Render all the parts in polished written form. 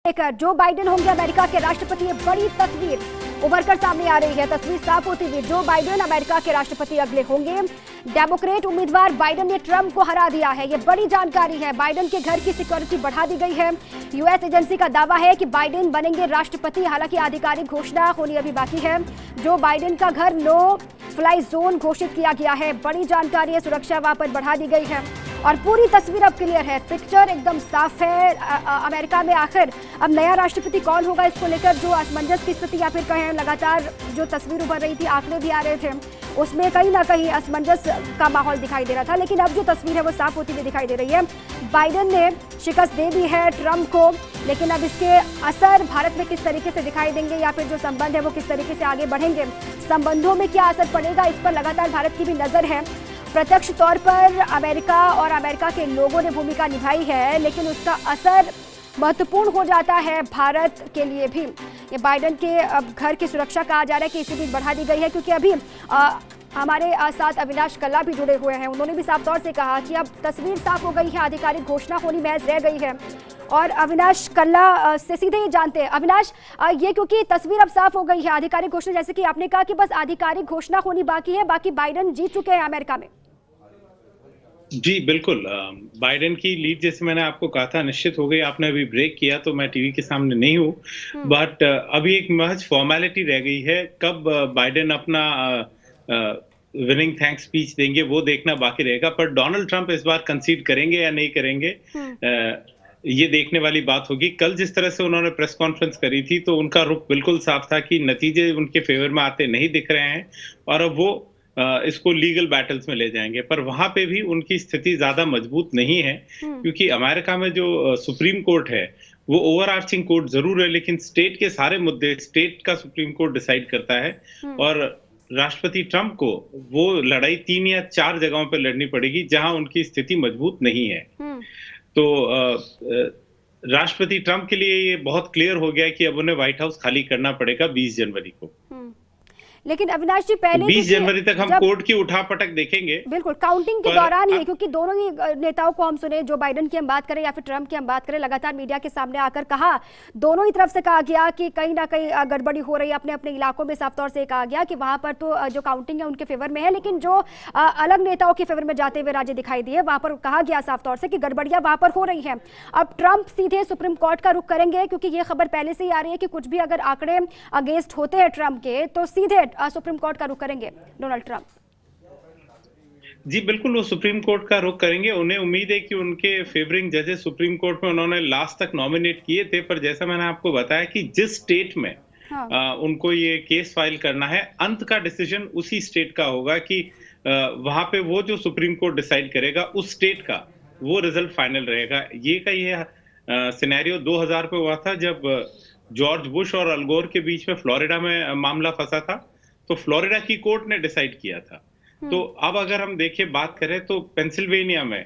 लेकर Joe Biden होंगे America के राष्ट्रपति, ये बड़ी तस्वीर उभरकर सामने आ रही है। तस्वीर साफ होती हुई जो बाइडेन अमेरिका के राष्ट्रपति अगले होंगे। डेमोक्रेट उम्मीदवार बाइडेन ने ट्रंप को हरा दिया है, ये बड़ी जानकारी है। बाइडेन के घर की सिक्योरिटी बढ़ा दी गई है। यूएस एजेंसी का दावा है कि बाइडेन बनेंगे राष्ट्रपति, हालांकि आधिकारिक घोषणा होनी अभी बाकी है। जो बाइडेन का घर नो फ्लाई जोन घोषित किया गया है, बड़ी जानकारी है। सुरक्षा वहां पर बढ़ा दी गई है और पूरी तस्वीर अब क्लियर है, पिक्चर एकदम साफ है। अमेरिका में आखिर अब नया राष्ट्रपति कौन होगा, इसको लेकर जो असमंजस की स्थिति या फिर कहें लगातार जो तस्वीर उभर रही थी, आंकड़े भी आ रहे थे, उसमें कहीं ना कहीं असमंजस का माहौल दिखाई दे रहा था। लेकिन अब जो तस्वीर है वो साफ होती हुई दिखाई दे रही है। बाइडेन ने शिकस्त दे दी है ट्रंप को, लेकिन अब इसके असर भारत में किस तरीके से दिखाई देंगे या फिर जो संबंध है वो किस तरीके से आगे बढ़ेंगे, संबंधों में क्या असर पड़ेगा, इस पर लगातार भारत की भी नजर है। प्रत्यक्ष तौर पर अमेरिका और अमेरिका के लोगों ने भूमिका निभाई है, लेकिन उसका असर महत्वपूर्ण हो जाता है भारत के लिए भी। ये बाइडेन के अब घर की सुरक्षा कहा जा रहा है कि इसी बीच बढ़ा दी गई है, क्योंकि अभी हमारे साथ अविनाश कल्ला भी जुड़े हुए हैं। उन्होंने भी साफ तौर से कहा कि अब तस्वीर साफ हो गई है, आधिकारिक घोषणा होनी महज रह गई है। और अविनाश कल्ला से सीधे ही जानते हैं। अविनाश, ये क्योंकि तस्वीर अब साफ हो गई है, आधिकारिक घोषणा, जैसे कि आपने कहा कि बस आधिकारिक घोषणा होनी बाकी है, बाकी बाइडेन जीत चुके हैं अमेरिका में। जी बिल्कुल, बाइडेन की लीड जैसे मैंने आपको कहा था निश्चित हो गई। आपने अभी ब्रेक किया तो मैं टीवी के सामने नहीं हूँ, बट अभी एक महज फॉर्मेलिटी रह गई है। कब बाइडेन अपना विनिंग थैंक्स स्पीच देंगे वो देखना बाकी रहेगा। पर डोनाल्ड ट्रंप इस बार कंसीड करेंगे या नहीं करेंगे, ये देखने वाली बात होगी। कल जिस तरह से उन्होंने प्रेस कॉन्फ्रेंस करी थी तो उनका रुख बिल्कुल साफ था कि नतीजे उनके फेवर में आते नहीं दिख रहे हैं और अब वो इसको लीगल बैटल्स में ले जाएंगे। पर वहां पे भी उनकी स्थिति ज्यादा मजबूत नहीं है, क्योंकि अमेरिका में जो सुप्रीम कोर्ट है वो ओवरआर्चिंग कोर्ट जरूर है, लेकिन स्टेट के सारे मुद्दे स्टेट का सुप्रीम कोर्ट डिसाइड करता है। और राष्ट्रपति ट्रंप को वो लड़ाई 3 या 4 जगहों पर लड़नी पड़ेगी जहां उनकी स्थिति मजबूत नहीं है। तो राष्ट्रपति ट्रंप के लिए ये बहुत क्लियर हो गया कि अब उन्हें व्हाइट हाउस खाली करना पड़ेगा 20 जनवरी को। लेकिन अविनाश जी, पहले 20 जनवरी तक हम कोर्ट की उठापटक देखेंगे। बिल्कुल काउंटिंग के दौरान ही, क्योंकि दोनों ही नेताओं को हम सुने, जो बाइडेन की हम बात करें या फिर ट्रंप की हम बात करें, लगातार मीडिया के सामने आकर कहा, दोनों ही तरफ से कहा गया कि कहीं ना कहीं गड़बड़ी हो रही है। अपने अपने इलाकों में साफ तौर से कहा गया कि वहां पर तो जो काउंटिंग है उनके फेवर में है, लेकिन जो अलग नेताओं के फेवर में जाते हुए राज्य दिखाई दिए वहां पर कहा गया साफ तौर से कि गड़बड़ियां वहां पर हो रही है। अब ट्रंप सीधे सुप्रीम कोर्ट का रुख करेंगे, क्योंकि ये खबर पहले से ही आ रही है कि कुछ भी अगर आंकड़े अगेंस्ट होते हैं ट्रंप के तो सीधे सुप्रीम कोर्ट का रुख करेंगे डोनाल्ड ट्रंप। जी बिल्कुल, वो सुप्रीम कोर्ट का रुख करेंगे। उन्हें उम्मीद है कि उनके फेवरिंग जजेस सुप्रीम कोर्ट में उन्होंने लास्ट तक नॉमिनेट किए थे, पर जैसा मैंने आपको बताया कि जिस स्टेट में उनको ये केस फाइल करना है, अंत का डिसीजन उसी स्टेट का होगा कि वहां पे वो जो सुप्रीम कोर्ट डिसाइड करेगा उस स्टेट का वो रिजल्ट फाइनल रहेगा। ये सिनेरियो 2000 पे हुआ था, जब जॉर्ज बुश और अल गोर के बीच में फ्लोरिडा में मामला फंसा था, तो फ्लोरिडा की कोर्ट ने डिसाइड किया था। तो अब अगर हम देखें बात करें तो पेंसिल्वेनिया में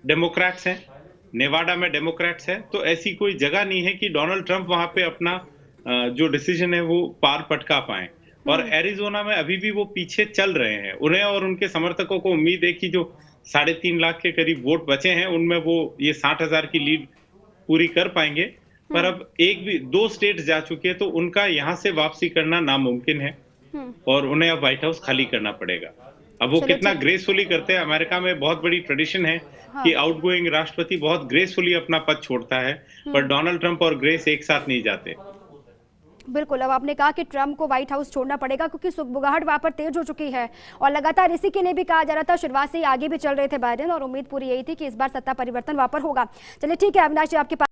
डेमोक्रेट्स हैं, नेवाडा में डेमोक्रेट्स हैं, तो ऐसी कोई जगह नहीं है कि डोनाल्ड ट्रंप वहां पे अपना जो डिसीजन है वो पार पटका पाए। और एरिजोना में अभी भी वो पीछे चल रहे हैं। उन्हें और उनके समर्थकों को उम्मीद है कि जो 3.5 लाख के करीब वोट बचे हैं उनमें वो ये 60,000 की लीड पूरी कर पाएंगे। पर अब 2 स्टेट जा चुके हैं तो उनका यहाँ से वापसी करना नामुमकिन है और उन्हें अब व्हाइट हाउस खाली करना पड़ेगा। अब वो कितना ग्रेसफुली करते हैं, अमेरिका में बहुत बड़ी ट्रेडिशन है कि आउटगोइंग राष्ट्रपति बहुत ग्रेसफुली अपना पद छोड़ता है, पर डोनाल्ड ट्रंप और ग्रेस एक साथ नहीं जाते। बिल्कुल, अब आपने कहा कि ट्रंप को व्हाइट हाउस छोड़ना पड़ेगा, क्योंकि सुगबुगाहट वहां पर तेज हो चुकी है और लगातार इसी के लिए भी कहा जा रहा था, शुरुआत से ही आगे भी चल रहे थे बाइडेन, और उम्मीद पूरी यही थी कि इस बार सत्ता परिवर्तन वहां पर होगा। चलिए ठीक है अविनाश जी, आपके पास